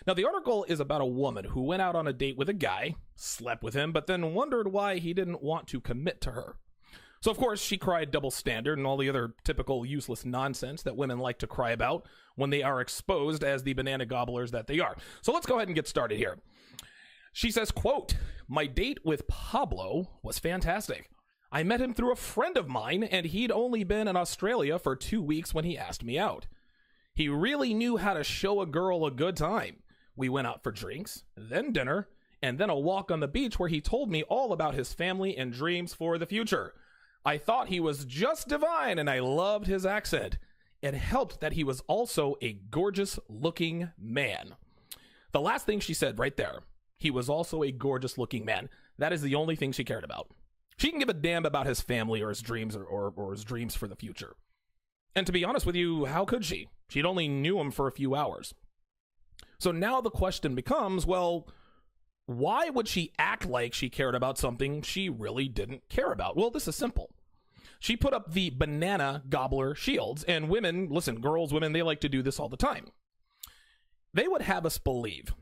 Now, the article is about a woman who went out on a date with a guy, slept with him, but then wondered why he didn't want to commit to her. So, of course, she cried double standard and all the other typical useless nonsense that women like to cry about when they are exposed as the banana gobblers that they are. So let's go ahead and get started here. She says, quote, "My date with Pablo was fantastic. I met him through a friend of mine, and he'd only been in Australia for 2 weeks when he asked me out. He really knew how to show a girl a good time. We went out for drinks, then dinner, and then a walk on the beach where he told me all about his family and dreams for the future. I thought he was just divine, and I loved his accent. It helped that he was also a gorgeous-looking man." The last thing she said right there, he was also a gorgeous-looking man. That is the only thing she cared about. She can give a damn about his family or his dreams or his dreams for the future. And to be honest with you, how could she? She'd only knew him for a few hours. So now the question becomes, well, why would she act like she cared about something she really didn't care about? Well, this is simple. She put up the banana gobbler shields, and women, listen, girls, women, they like to do this all the time. They would have us believe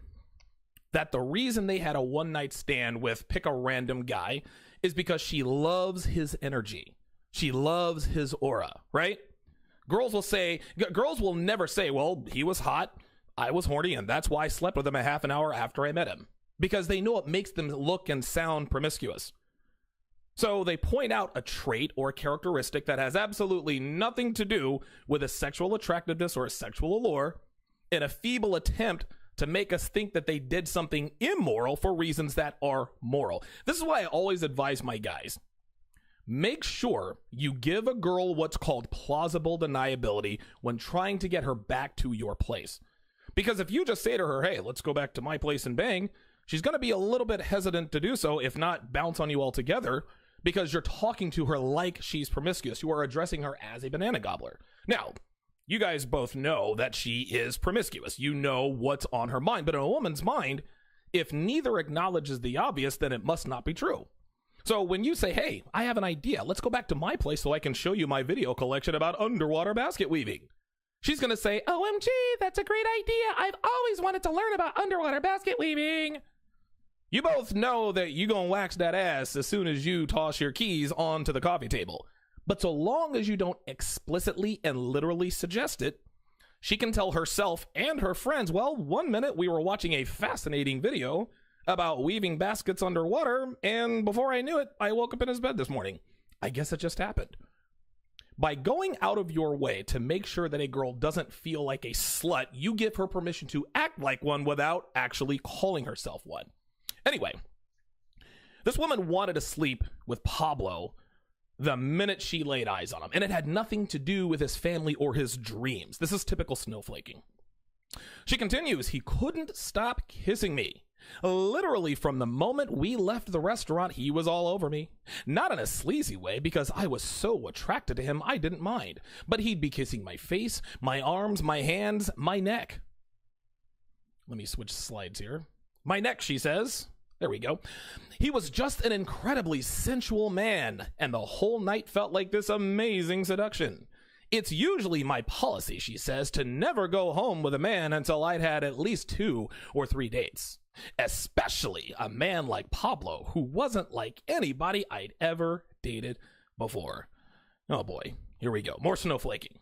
that the reason they had a one-night stand with pick a random guy is because she loves his energy. She loves his aura, right? Girls will never say, well, he was hot, I was horny, and that's why I slept with him a half an hour after I met him. Because they know it makes them look and sound promiscuous. So they point out a trait or characteristic that has absolutely nothing to do with a sexual attractiveness or a sexual allure in a feeble attempt to make us think that they did something immoral for reasons that are moral. This is why I always advise my guys. Make sure you give a girl what's called plausible deniability when trying to get her back to your place. Because if you just say to her, hey, let's go back to my place and bang, she's going to be a little bit hesitant to do so, if not bounce on you altogether, because you're talking to her like she's promiscuous. You are addressing her as a banana gobbler. Now, you guys both know that she is promiscuous. You know what's on her mind. But in a woman's mind, if neither acknowledges the obvious, then it must not be true. So when you say, hey, I have an idea, let's go back to my place so I can show you my video collection about underwater basket weaving, she's going to say, OMG, that's a great idea. I've always wanted to learn about underwater basket weaving. You both know that you're going to wax that ass as soon as you toss your keys onto the coffee table. But so long as you don't explicitly and literally suggest it, she can tell herself and her friends, well, 1 minute we were watching a fascinating video about weaving baskets underwater, and before I knew it, I woke up in his bed this morning. I guess it just happened. By going out of your way to make sure that a girl doesn't feel like a slut, you give her permission to act like one without actually calling herself one. Anyway, this woman wanted to sleep with Pablo the minute she laid eyes on him, and it had nothing to do with his family or his dreams. This is typical snowflaking. She continues, he couldn't stop kissing me. Literally from the moment we left the restaurant, he was all over me. Not in a sleazy way, because I was so attracted to him, I didn't mind. But he'd be kissing my face, my arms, my hands, my neck. Let me switch slides here. My neck, she says. There we go. He was just an incredibly sensual man, and the whole night felt like this amazing seduction. It's usually my policy, she says, to never go home with a man until I'd had at least 2 or 3 dates. Especially a man like Pablo, who wasn't like anybody I'd ever dated before. Oh boy, here we go. More snowflaking.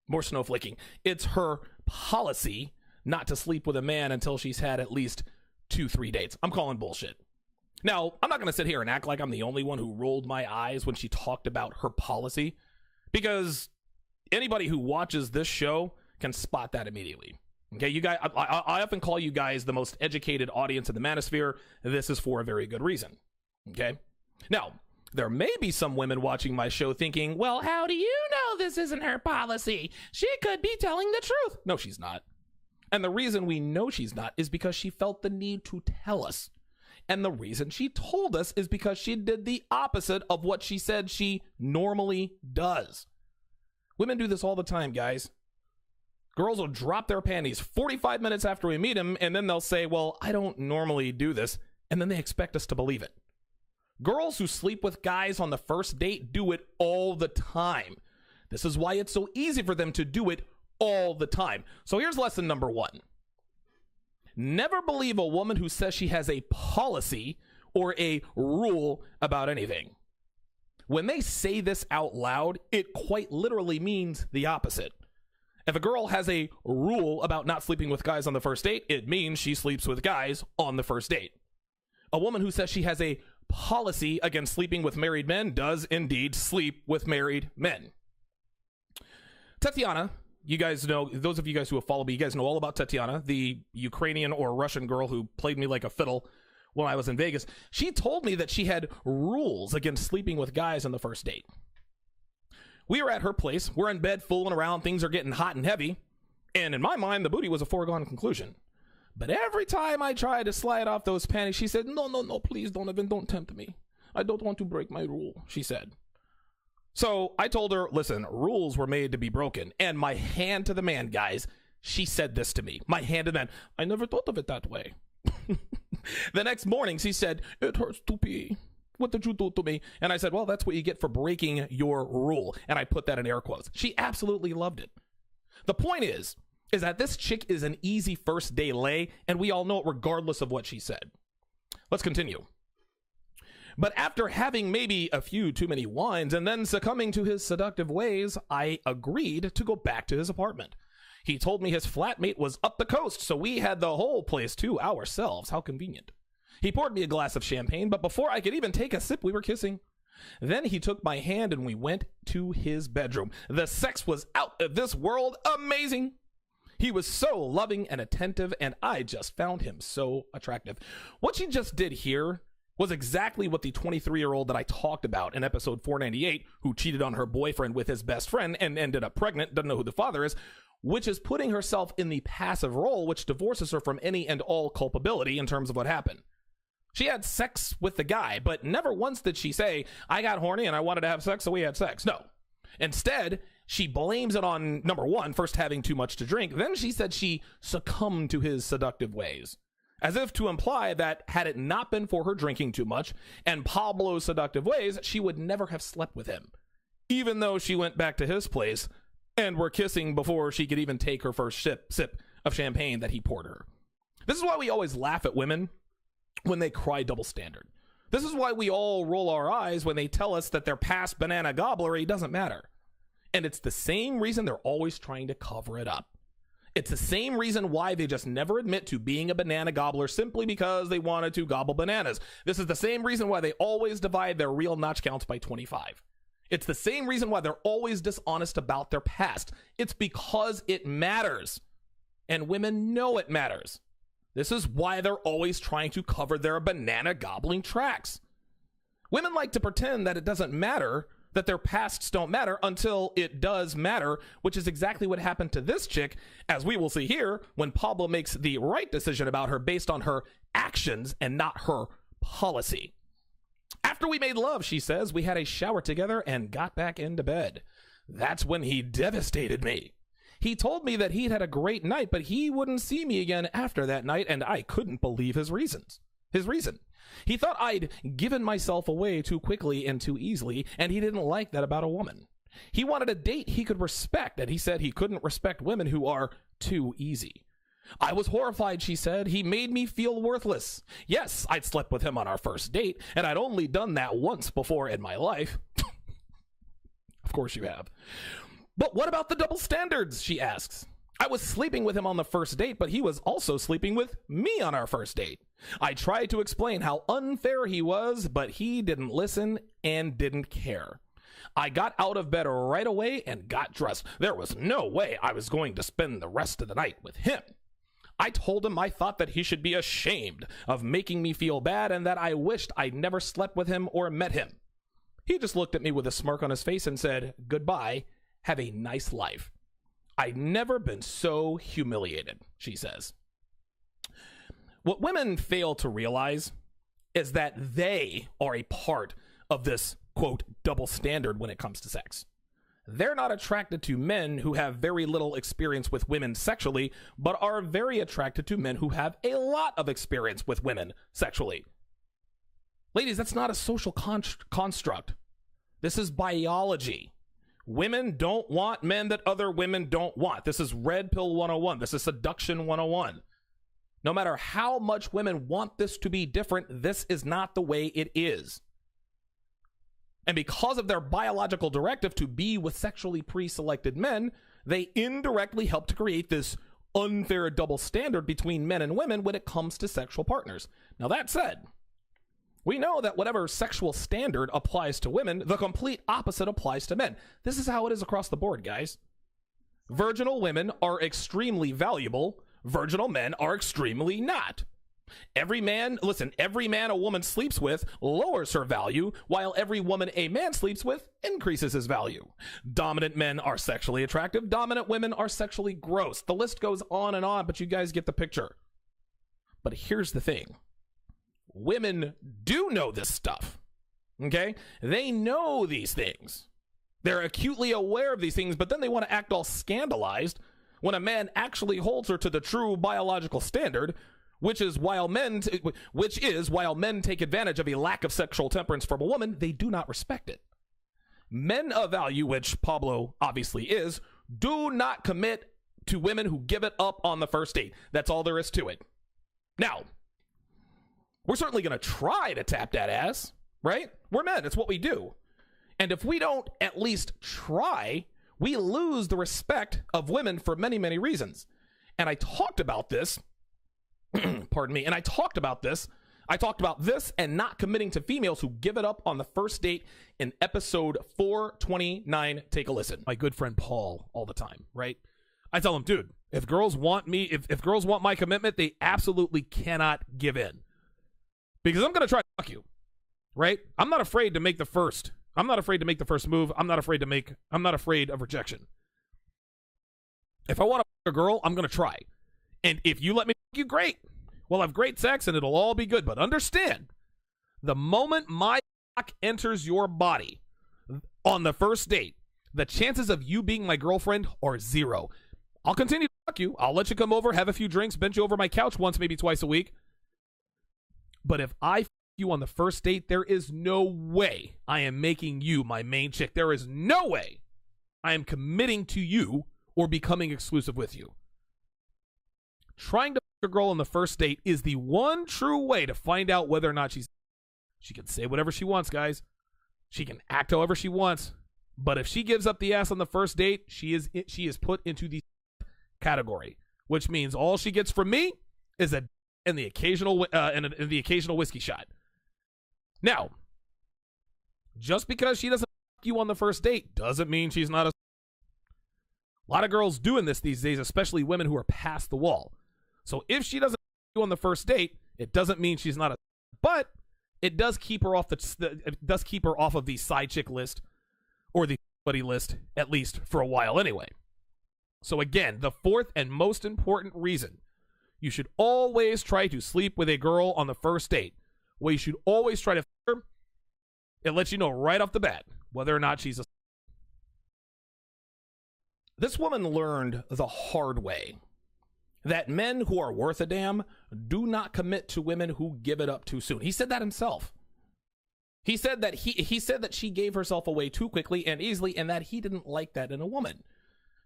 More snowflaking. It's her policy not to sleep with a man until she's had at least 2-3 dates. I'm calling bullshit. Now, I'm not going to sit here and act like I'm the only one who rolled my eyes when she talked about her policy, because anybody who watches this show can spot that immediately. Okay, you guys, I often call you guys the most educated audience in the manosphere. This is for a very good reason. Okay, now there may be some women watching my show thinking, well, how do you know this isn't her policy? She could be telling the truth. No, she's not. And the reason we know she's not is because she felt the need to tell us. And the reason she told us is because she did the opposite of what she said she normally does. Women do this all the time, guys. Girls will drop their panties 45 minutes after we meet them, and then they'll say, well, I don't normally do this, and then they expect us to believe it. Girls who sleep with guys on the first date do it all the time. This is why it's so easy for them to do it all the time. So here's lesson number 1. Never believe a woman who says she has a policy or a rule about anything. When they say this out loud, it quite literally means the opposite. If a girl has a rule about not sleeping with guys on the first date, it means she sleeps with guys on the first date. A woman who says she has a policy against sleeping with married men does indeed sleep with married men. Tatiana, you guys know, those of you guys who have followed me, you guys know all about Tatiana, the Ukrainian or Russian girl who played me like a fiddle when I was in Vegas. She told me that she had rules against sleeping with guys on the first date. We were at her place. We're in bed fooling around. Things are getting hot and heavy. And in my mind, the booty was a foregone conclusion. But every time I tried to slide off those panties, she said, no, please, Donovan, don't tempt me. I don't want to break my rule, she said. So I told her, listen, rules were made to be broken. And my hand to the man, guys, she said this to me. My hand to the man. I never thought of it that way. The next morning, she said, it hurts to pee. What did you do to me? And I said, well, that's what you get for breaking your rule. And I put that in air quotes. She absolutely loved it. The point is that this chick is an easy first day lay, and we all know it regardless of what she said. Let's continue. But after having maybe a few too many wines and then succumbing to his seductive ways, I agreed to go back to his apartment. He told me his flatmate was up the coast, so we had the whole place to ourselves. How convenient. He poured me a glass of champagne, but before I could even take a sip, we were kissing. Then he took my hand and we went to his bedroom. The sex was out of this world amazing. He was so loving and attentive, and I just found him so attractive. What she just did here was exactly what the 23-year-old that I talked about in episode 498, who cheated on her boyfriend with his best friend and ended up pregnant, doesn't know who the father is, which is putting herself in the passive role, which divorces her from any and all culpability in terms of what happened. She had sex with the guy, but never once did she say, I got horny and I wanted to have sex, so we had sex. No. Instead, she blames it on, number one, first having too much to drink. Then she said she succumbed to his seductive ways, as if to imply that had it not been for her drinking too much and Pablo's seductive ways, she would never have slept with him, even though she went back to his place and were kissing before she could even take her first sip of champagne that he poured her. This is why we always laugh at women when they cry double standard. This is why we all roll our eyes when they tell us that their past banana gobblery doesn't matter. And it's the same reason they're always trying to cover it up. It's the same reason why they just never admit to being a banana gobbler simply because they wanted to gobble bananas. This is the same reason why they always divide their real notch counts by 25. It's the same reason why they're always dishonest about their past. It's because it matters. And women know it matters. This is why they're always trying to cover their banana gobbling tracks. Women like to pretend that it doesn't matter, that their pasts don't matter until it does matter, which is exactly what happened to this chick, as we will see here, when Pablo makes the right decision about her based on her actions and not her policy. After we made love, she says, we had a shower together and got back into bed. That's when he devastated me. He told me that he'd had a great night, but he wouldn't see me again after that night, and I couldn't believe his reason. He thought I'd given myself away too quickly and too easily, and he didn't like that about a woman. He wanted a date he could respect, and he said he couldn't respect women who are too easy. I was horrified, she said. He made me feel worthless. Yes, I'd slept with him on our first date, and I'd only done that once before in my life. Of course you have. But what about the double standards, she asks. I was sleeping with him on the first date, but he was also sleeping with me on our first date. I tried to explain how unfair he was, but he didn't listen and didn't care. I got out of bed right away and got dressed. There was no way I was going to spend the rest of the night with him. I told him I thought that he should be ashamed of making me feel bad and that I wished I'd never slept with him or met him. He just looked at me with a smirk on his face and said, goodbye, have a nice life. I'd never been so humiliated, she says. What women fail to realize is that they are a part of this, quote, double standard when it comes to sex. They're not attracted to men who have very little experience with women sexually, but are very attracted to men who have a lot of experience with women sexually. Ladies, that's not a social construct. This is biology. Women don't want men that other women don't want. This is Red Pill 101. This is Seduction 101. No matter how much women want this to be different, this is not the way it is. And because of their biological directive to be with sexually pre-selected men, they indirectly help to create this unfair double standard between men and women when it comes to sexual partners. Now, that said, we know that whatever sexual standard applies to women, the complete opposite applies to men. This is how it is across the board, guys. Virginal women are extremely valuable. Virginal men are extremely not. Every man a woman sleeps with lowers her value, while every woman a man sleeps with increases his value. Dominant men are sexually attractive. Dominant women are sexually gross. The list goes on and on, but you guys get the picture. But here's the thing. Women do know this stuff, okay? They know these things. They're acutely aware of these things, but then they want to act all scandalized when a man actually holds her to the true biological standard, which is while men take advantage of a lack of sexual temperance from a woman, they do not respect it. Men of value, which Pablo obviously is, do not commit to women who give it up on the first date. That's all there is to it. Now, we're certainly going to try to tap that ass, right? We're men. It's what we do. And if we don't at least try, we lose the respect of women for many, many reasons. And I talked about this, pardon me, and I talked about this and not committing to females who give it up on the first date in episode 429. Take a listen. My good friend Paul all the time, right? I tell him, dude, if girls want me, if girls want my commitment, they absolutely cannot give in. Because I'm going to try to fuck you, right? I'm not afraid to make the first move. I'm not afraid of rejection. If I want to fuck a girl, I'm going to try. And if you let me fuck you, great. We'll have great sex and it'll all be good. But understand, the moment my cock enters your body on the first date, the chances of you being my girlfriend are zero. I'll continue to fuck you. I'll let you come over, have a few drinks, bench you over my couch once, maybe twice a week. But if I fuck you on the first date, there is no way I am making you my main chick. There is no way I am committing to you or becoming exclusive with you. Trying to fuck a girl on the first date is the one true way to find out whether or not she can say whatever she wants, guys. She can act however she wants. But if she gives up the ass on the first date, she is put into the category, which means all she gets from me is a and the occasional whiskey shot. Now, just because she doesn't fuck you on the first date doesn't mean she's not a lot of girls doing this these days, especially women who are past the wall. So if she doesn't fuck you on the first date, it doesn't mean she's not a, but it does keep her off of the side chick list or the buddy list, at least for a while anyway. So again, the fourth and most important reason you should always try to sleep with a girl on the first date. Well, you should always try to fuck her. It lets you know right off the bat whether or not she's a... This woman learned the hard way that men who are worth a damn do not commit to women who give it up too soon. He said that himself. He said that he said that she gave herself away too quickly and easily, and that he didn't like that in a woman.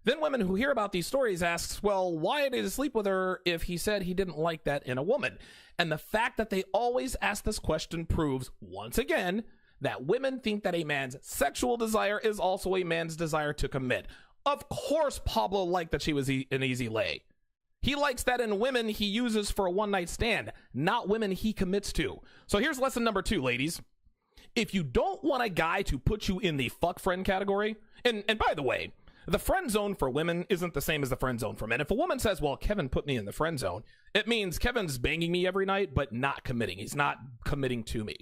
Then women who hear about these stories asks, well, why did he sleep with her if he said he didn't like that in a woman? And the fact that they always ask this question proves, once again, that women think that a man's sexual desire is also a man's desire to commit. Of course Pablo liked that she was an easy lay. He likes that in women he uses for a one-night stand, not women he commits to. So here's lesson number 2, ladies. If you don't want a guy to put you in the fuck friend category, and by the way, the friend zone for women isn't the same as the friend zone for men. If a woman says, well, Kevin put me in the friend zone, it means Kevin's banging me every night, but not committing. He's not committing to me.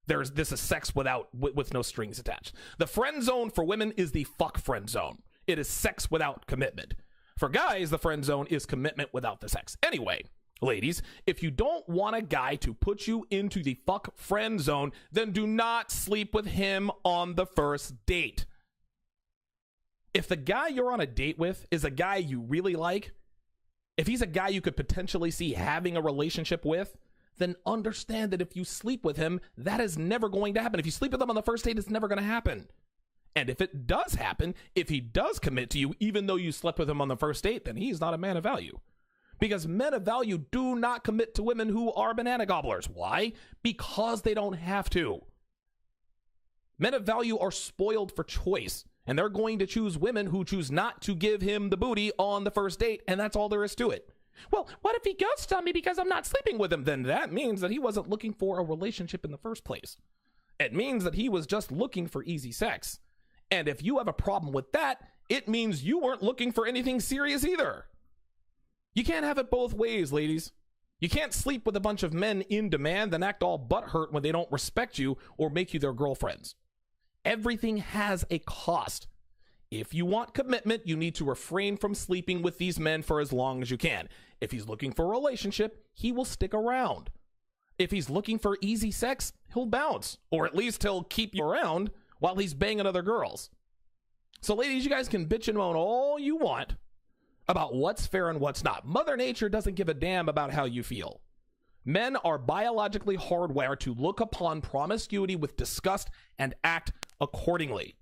This is sex with no strings attached. The friend zone for women is the fuck friend zone. It is sex without commitment. For guys, the friend zone is commitment without the sex. Anyway, ladies, if you don't want a guy to put you into the fuck friend zone, then do not sleep with him on the first date. If the guy you're on a date with is a guy you really like, if he's a guy you could potentially see having a relationship with, then understand that if you sleep with him, that is never going to happen. If you sleep with him on the first date, it's never going to happen. And if it does happen, if he does commit to you, even though you slept with him on the first date, then he's not a man of value. Because men of value do not commit to women who are banana gobblers. Why? Because they don't have to. Men of value are spoiled for choice, and they're going to choose women who choose not to give him the booty on the first date, and that's all there is to it. Well, what if he ghosts on me because I'm not sleeping with him? Then that means that he wasn't looking for a relationship in the first place. It means that he was just looking for easy sex. And if you have a problem with that, it means you weren't looking for anything serious either. You can't have it both ways, ladies. You can't sleep with a bunch of men in demand and act all butthurt when they don't respect you or make you their girlfriends. Everything has a cost. If you want commitment, you need to refrain from sleeping with these men for as long as you can. If he's looking for a relationship, he will stick around. If he's looking for easy sex, he'll bounce. Or at least he'll keep you around while he's banging other girls. So ladies, you guys can bitch and moan all you want about what's fair and what's not. Mother Nature doesn't give a damn about how you feel. Men are biologically hardwired to look upon promiscuity with disgust and act accordingly.